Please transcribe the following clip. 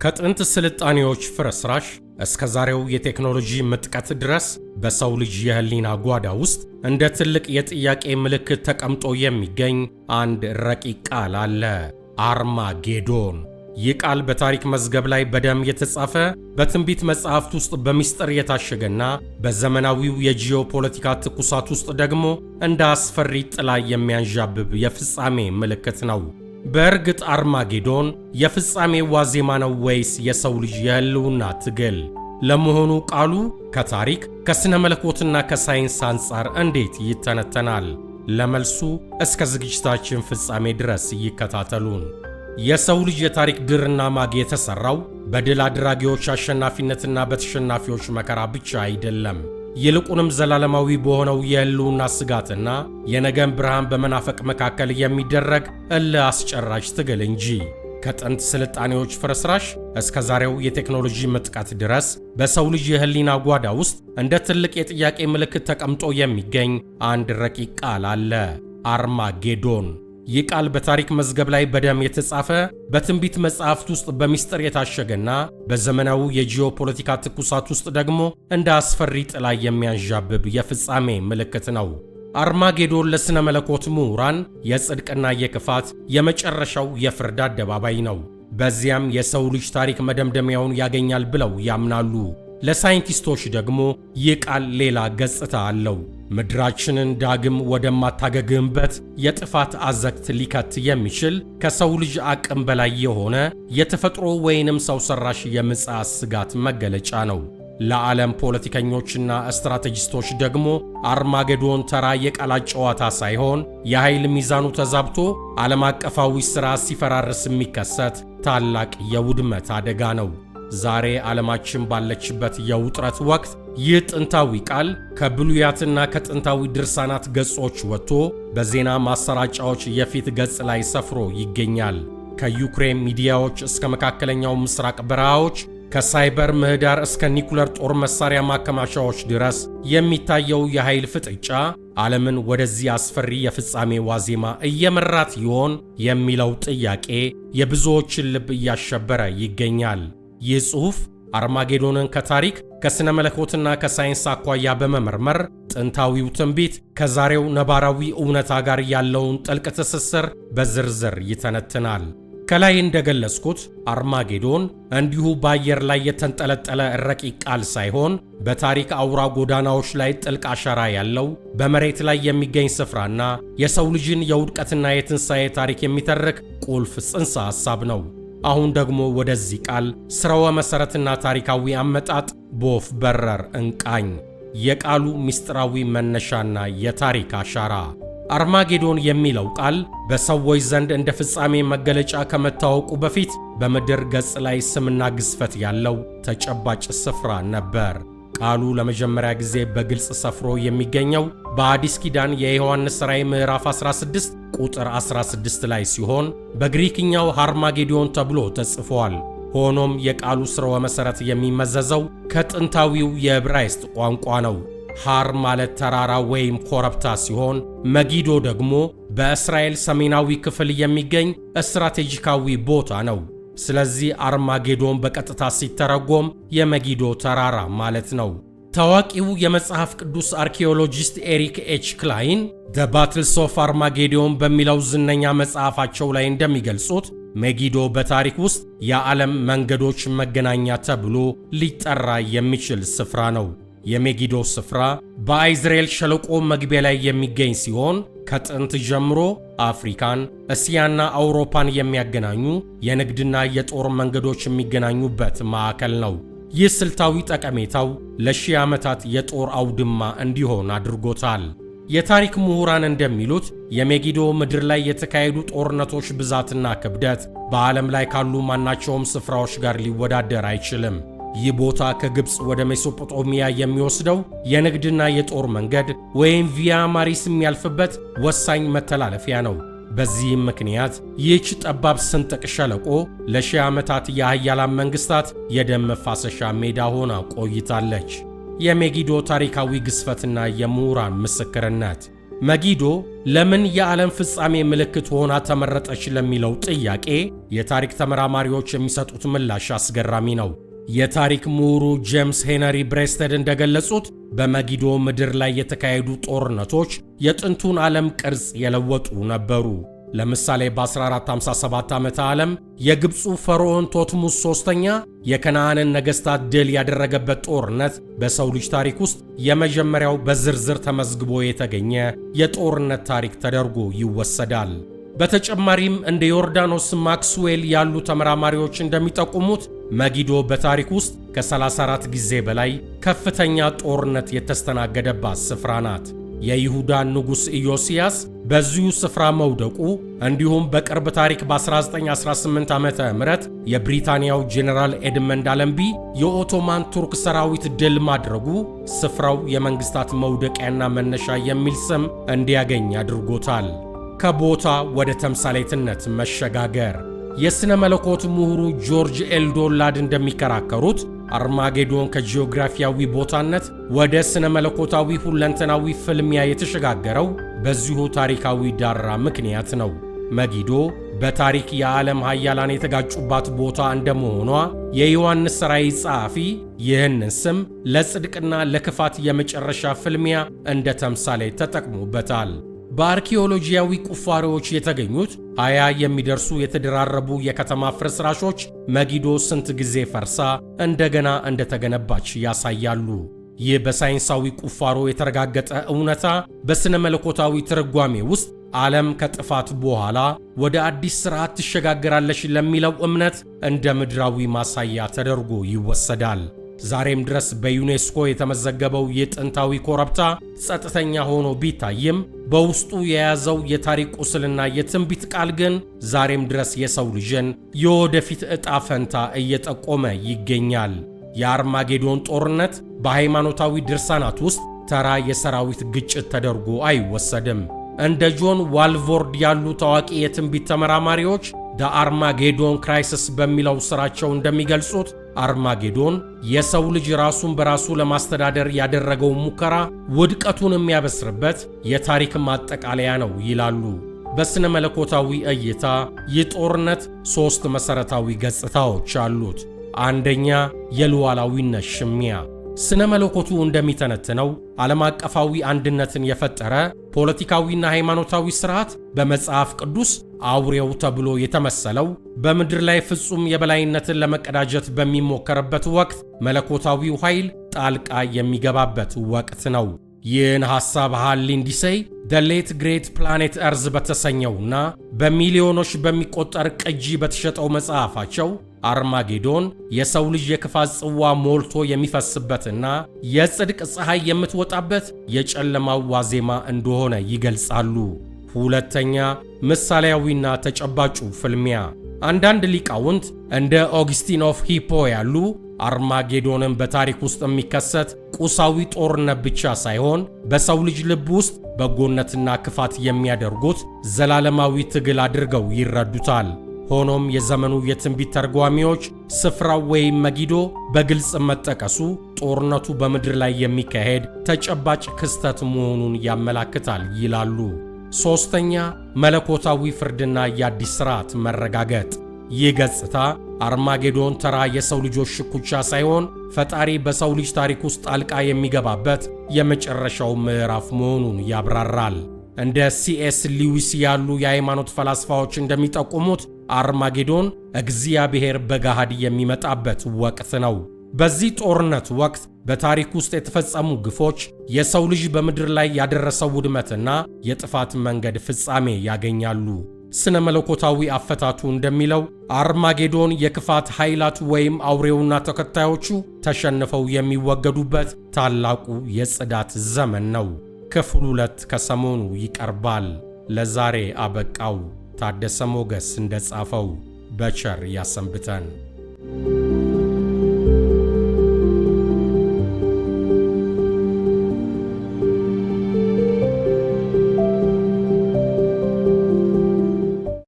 ከጥንት ስልጣኔዎች ፍርስራሽ እስከ ዛሬው የቴክኖሎጂ ምጥቀት ድረስ በሰው ልጅ የህሊና ጓዳ ውስጥ እንደ ትልቅ የጥያቄ ምልክት ተቀምጦ የሚገኝ አንድ ረቂቅ ቃል አለ፤ አርማጌዶን። ይህ ቃል በታሪክ መዝገብ ላይ በደም የተጻፈ፣ በትንቢት መጽሐፍት ውስጥ በሚስጥር የታሸገና በዘመናዊው የጂኦፖለቲካ ትኩሳት ውስጥ ደግሞ እንደ አስፈሪ ጥላ የሚያንዣብብ የፍጻሜ ምልክት ነው። በእርግጥ አርማጌዶን የፍጻሜ ዋዜማ ነው ወይስ የሰው ልጅ የህልውና ትግል? ለመሆኑ ቃሉ ከታሪክ ከስነ መለኮትና ከሳይንስ አንጻር እንዴት ይተነተናል? ለመልሱ እስከ ዝግጅታችን ፍጻሜ ድረስ ይከታተሉን። የሰው ልጅ የታሪክ ድርና ማግ የተሰራው በድል አድራጊዎች አሸናፊነትና በተሸናፊዎች መከራ ብቻ አይደለም። ይልቁንም ዘላለማዊ በሆነው የህልውና ስጋትና የነገን ብርሃን በመናፈቅ መካከል የሚደረግ እልህ አስጨራሽ ትግል እንጂ። ከጥንት ስልጣኔዎች ፍርስራሽ እስከ ዛሬው የቴክኖሎጂ ምጥቀት ድረስ በሰው ልጅ የህሊና ጓዳ ውስጥ እንደ ትልቅ የጥያቄ ምልክት ተቀምጦ የሚገኝ አንድ ረቂቅ ቃል አለ፤ አርማጌዶን። ይህ ቃል በታሪክ መዝገብ ላይ በደም የተጻፈ፣ በትንቢት መጽሐፍት ውስጥ በሚስጥር የታሸገና በዘመናዊ የጂኦፖለቲካ ትኩሳት ውስጥ ደግሞ እንደ አስፈሪ ጥላ የሚያንዣብብ የፍጻሜ ምልክት ነው። አርማጌዶን ለስነ መለኮት ምሁራን የጽድቅና የክፋት የመጨረሻው የፍርድ አደባባይ ነው። በዚያም የሰው ልጅ ታሪክ መደምደሚያውን ያገኛል ብለው ያምናሉ። ለሳይንቲስቶች ደግሞ ይህ ቃል ሌላ ገጽታ አለው፤ ምድራችንን ዳግም ወደማታገግምበት የጥፋት አዘቅት ሊከት የሚችል ከሰው ልጅ አቅም በላይ የሆነ የተፈጥሮ ወይንም ሰው ሰራሽ የምጽአት ስጋት መገለጫ ነው። ለዓለም ፖለቲከኞችና ስትራቴጂስቶች ደግሞ አርማጌዶን ተራ የቃላት ጨዋታ ሳይሆን የኃይል ሚዛኑ ተዛብቶ ዓለም አቀፋዊ ሥርዓት ሲፈራርስ የሚከሰት ታላቅ የውድመት አደጋ ነው። ዛሬ ዓለማችን ባለችበት የውጥረት ወቅት ይህ ጥንታዊ ቃል ከብሉያትና ከጥንታዊ ድርሳናት ገጾች ወጥቶ በዜና ማሰራጫዎች የፊት ገጽ ላይ ሰፍሮ ይገኛል። ከዩክሬን ሚዲያዎች እስከ መካከለኛው ምስራቅ በረሃዎች፣ ከሳይበር ምህዳር እስከ ኒኩለር ጦር መሳሪያ ማከማቻዎች ድረስ የሚታየው የኃይል ፍጥጫ ዓለምን ወደዚህ አስፈሪ የፍጻሜ ዋዜማ እየመራት ይሆን የሚለው ጥያቄ የብዙዎችን ልብ እያሸበረ ይገኛል። ይህ ጽሑፍ አርማጌዶንን ከታሪክ ከስነ መለኮትና ከሳይንስ አኳያ በመመርመር ጥንታዊው ትንቢት ከዛሬው ነባራዊ እውነታ ጋር ያለውን ጥልቅ ትስስር በዝርዝር ይተነትናል። ከላይ እንደገለጽኩት አርማጌዶን እንዲሁ በአየር ላይ የተንጠለጠለ ረቂቅ ቃል ሳይሆን በታሪክ አውራ ጎዳናዎች ላይ ጥልቅ አሻራ ያለው፣ በመሬት ላይ የሚገኝ ስፍራና የሰው ልጅን የውድቀትና የትንሣኤ ታሪክ የሚተርክ ቁልፍ ጽንሰ ሐሳብ ነው። አሁን ደግሞ ወደዚህ ቃል ስርወ መሠረትና ታሪካዊ አመጣጥ በወፍ በረር እንቃኝ። የቃሉ ምስጢራዊ መነሻና የታሪክ አሻራ። አርማጌዶን የሚለው ቃል በሰዎች ዘንድ እንደ ፍጻሜ መገለጫ ከመታወቁ በፊት በምድር ገጽ ላይ ስምና ግዝፈት ያለው ተጨባጭ ስፍራ ነበር። ቃሉ ለመጀመሪያ ጊዜ በግልጽ ሰፍሮ የሚገኘው በአዲስ ኪዳን የዮሐንስ ራእይ ምዕራፍ 16 ቁጥር 16 ላይ ሲሆን በግሪክኛው ሃርማጌዶን ተብሎ ተጽፏል። ሆኖም የቃሉ ስርወ መሠረት የሚመዘዘው ከጥንታዊው የዕብራይስጥ ቋንቋ ነው። ሃር ማለት ተራራ ወይም ኮረብታ ሲሆን መጊዶ ደግሞ በእስራኤል ሰሜናዊ ክፍል የሚገኝ ስትራቴጂካዊ ቦታ ነው። ስለዚህ አርማጌዶን በቀጥታ ሲተረጎም የመጊዶ ተራራ ማለት ነው። ታዋቂው የመጽሐፍ ቅዱስ አርኪኦሎጂስት ኤሪክ ኤች ክላይን ዘ ባትልስ ኦፍ አርማጌዶን በሚለው ዝነኛ መጽሐፋቸው ላይ እንደሚገልጹት መጊዶ በታሪክ ውስጥ የዓለም መንገዶች መገናኛ ተብሎ ሊጠራ የሚችል ስፍራ ነው። የመጊዶ ስፍራ በአይዝራኤል ሸለቆ መግቢያ ላይ የሚገኝ ሲሆን ከጥንት ጀምሮ አፍሪካን፣ እስያና አውሮፓን የሚያገናኙ የንግድና የጦር መንገዶች የሚገናኙበት ማዕከል ነው። ይህ ስልታዊ ጠቀሜታው ለሺህ ዓመታት የጦር አውድማ እንዲሆን አድርጎታል። የታሪክ ምሁራን እንደሚሉት የመጊዶ ምድር ላይ የተካሄዱ ጦርነቶች ብዛትና ክብደት በዓለም ላይ ካሉ ማናቸውም ስፍራዎች ጋር ሊወዳደር አይችልም። ይህ ቦታ ከግብፅ ወደ ሜሶጶጣሚያ የሚወስደው የንግድና የጦር መንገድ ወይም ቪያ ማሪስ የሚያልፍበት ወሳኝ መተላለፊያ ነው። በዚህም ምክንያት ይህች ጠባብ ስንጥቅ ሸለቆ ለሺህ ዓመታት የኃያላን መንግሥታት የደም መፋሰሻ ሜዳ ሆና ቆይታለች። የመጊዶ ታሪካዊ ግዝፈትና የምሁራን ምስክርነት። መጊዶ ለምን የዓለም ፍጻሜ ምልክት ሆና ተመረጠች ለሚለው ጥያቄ የታሪክ ተመራማሪዎች የሚሰጡት ምላሽ አስገራሚ ነው። የታሪክ ምሁሩ ጄምስ ሄነሪ ብሬስቴድ እንደገለጹት በመጊዶ ምድር ላይ የተካሄዱ ጦርነቶች የጥንቱን ዓለም ቅርጽ የለወጡ ነበሩ። ለምሳሌ በ1457 ዓመተ ዓለም የግብፁ ፈርዖን ቶትሙስ ሶስተኛ የከነዓንን ነገሥታት ድል ያደረገበት ጦርነት በሰው ልጅ ታሪክ ውስጥ የመጀመሪያው በዝርዝር ተመዝግቦ የተገኘ የጦርነት ታሪክ ተደርጎ ይወሰዳል። በተጨማሪም እንደ ዮርዳኖስ ማክስዌል ያሉ ተመራማሪዎች እንደሚጠቁሙት መጊዶ በታሪክ ውስጥ ከ34 ጊዜ በላይ ከፍተኛ ጦርነት የተስተናገደባት ስፍራ ናት። የይሁዳ ንጉሥ ኢዮስያስ በዚሁ ስፍራ መውደቁ እንዲሁም በቅርብ ታሪክ በ1918 ዓመተ ምህረት የብሪታንያው ጄኔራል ኤድመንድ አለምቢ የኦቶማን ቱርክ ሰራዊት ድል ማድረጉ ስፍራው የመንግስታት መውደቂያና መነሻ የሚል ስም እንዲያገኝ አድርጎታል። ከቦታ ወደ ተምሳሌትነት መሸጋገር። የሥነ መለኮት ምሁሩ ጆርጅ ኤልዶላድ እንደሚከራከሩት አርማጌዶን ከጂኦግራፊያዊ ቦታነት ወደ ስነ መለኮታዊ ሁለንተናዊ ፍልሚያ የተሸጋገረው በዚሁ ታሪካዊ ዳራ ምክንያት ነው። መጊዶ በታሪክ የዓለም ኃያላን የተጋጩባት ቦታ እንደመሆኗ የዮሐንስ ራእይ ጸሐፊ ይህንን ስም ለጽድቅና ለክፋት የመጨረሻ ፍልሚያ እንደ ተምሳሌ ተጠቅሞበታል። በአርኪኦሎጂያዊ ቁፋሮዎች የተገኙት 20 የሚደርሱ የተደራረቡ የከተማ ፍርስራሾች መጊዶ ስንት ጊዜ ፈርሳ እንደገና እንደተገነባች ያሳያሉ። ይህ በሳይንሳዊ ቁፋሮ የተረጋገጠ እውነታ በስነ መለኮታዊ ትርጓሜ ውስጥ ዓለም ከጥፋት በኋላ ወደ አዲስ ሥርዓት ትሸጋገራለች ለሚለው እምነት እንደ ምድራዊ ማሳያ ተደርጎ ይወሰዳል። ዛሬም ድረስ በዩኔስኮ የተመዘገበው የጥንታዊ ኮረብታ ጸጥተኛ ሆኖ ቢታይም በውስጡ የያዘው የታሪክ ቁስልና የትንቢት ቃል ግን ዛሬም ድረስ የሰው ልጅን የወደፊት ዕጣ ፈንታ እየጠቆመ ይገኛል። የአርማጌዶን ጦርነት በሃይማኖታዊ ድርሳናት ውስጥ ተራ የሰራዊት ግጭት ተደርጎ አይወሰድም። እንደ ጆን ዋልቮርድ ያሉ ታዋቂ የትንቢት ተመራማሪዎች ደ አርማጌዶን ክራይሲስ በሚለው ሥራቸው እንደሚገልጹት አርማጌዶን የሰው ልጅ ራሱን በራሱ ለማስተዳደር ያደረገው ሙከራ ውድቀቱን የሚያበስርበት የታሪክ ማጠቃለያ ነው ይላሉ። በስነ መለኮታዊ እይታ ይህ ጦርነት 3 መሠረታዊ ገጽታዎች አሉት። አንደኛ፣ የሉዓላዊነት ሽሚያ። ስነ መለኮቱ እንደሚተነትነው ዓለም አቀፋዊ አንድነትን የፈጠረ ፖለቲካዊና ሃይማኖታዊ ሥርዓት በመጽሐፍ ቅዱስ አውሬው ተብሎ የተመሰለው በምድር ላይ ፍጹም የበላይነትን ለመቀዳጀት በሚሞከርበት ወቅት መለኮታዊው ኃይል ጣልቃ የሚገባበት ወቅት ነው። ይህን ሐሳብ ሃል ሊንድሴይ ዘ ሌት ግሬት ፕላኔት እርዝ በተሰኘውና በሚሊዮኖች በሚቆጠር ቅጂ በተሸጠው መጽሐፋቸው አርማጌዶን የሰው ልጅ የክፋት ጽዋ ሞልቶ የሚፈስበትና የጽድቅ ፀሐይ የምትወጣበት የጨለማው ዋዜማ እንደሆነ ይገልጻሉ። ሁለተኛ፣ ምሳሌያዊና ተጨባጩ ፍልሚያ። አንዳንድ ሊቃውንት እንደ ኦግስቲን ኦፍ ሂፖ ያሉ አርማጌዶንን በታሪክ ውስጥ የሚከሰት ቁሳዊ ጦርነት ብቻ ሳይሆን በሰው ልጅ ልብ ውስጥ በጎነትና ክፋት የሚያደርጉት ዘላለማዊ ትግል አድርገው ይረዱታል። ሆኖም የዘመኑ የትንቢት ተርጓሚዎች ስፍራው ወይም መጊዶ በግልጽ መጠቀሱ ጦርነቱ በምድር ላይ የሚካሄድ ተጨባጭ ክስተት መሆኑን ያመላክታል ይላሉ። ሦስተኛ፣ መለኮታዊ ፍርድና የአዲስ ሥርዓት መረጋገጥ። ይህ ገጽታ አርማጌዶን ተራ የሰው ልጆች ሽኩቻ ሳይሆን ፈጣሪ በሰው ልጅ ታሪክ ውስጥ ጣልቃ የሚገባበት የመጨረሻው ምዕራፍ መሆኑን ያብራራል። እንደ ሲኤስ ሊዊስ ያሉ የሃይማኖት ፈላስፋዎች እንደሚጠቁሙት አርማጌዶን እግዚአብሔር በገሃድ የሚመጣበት ወቅት ነው። በዚህ ጦርነት ወቅት በታሪክ ውስጥ የተፈጸሙ ግፎች፣ የሰው ልጅ በምድር ላይ ያደረሰው ውድመትና የጥፋት መንገድ ፍጻሜ ያገኛሉ። ስነ መለኮታዊ አፈታቱ እንደሚለው አርማጌዶን የክፋት ኃይላት ወይም አውሬውና ተከታዮቹ ተሸንፈው የሚወገዱበት ታላቁ የጽዳት ዘመን ነው። ክፍል 2 ከሰሞኑ ይቀርባል። ለዛሬ አበቃው። ታደሰ ሞገስ እንደጻፈው በቸር ያሰንብተን።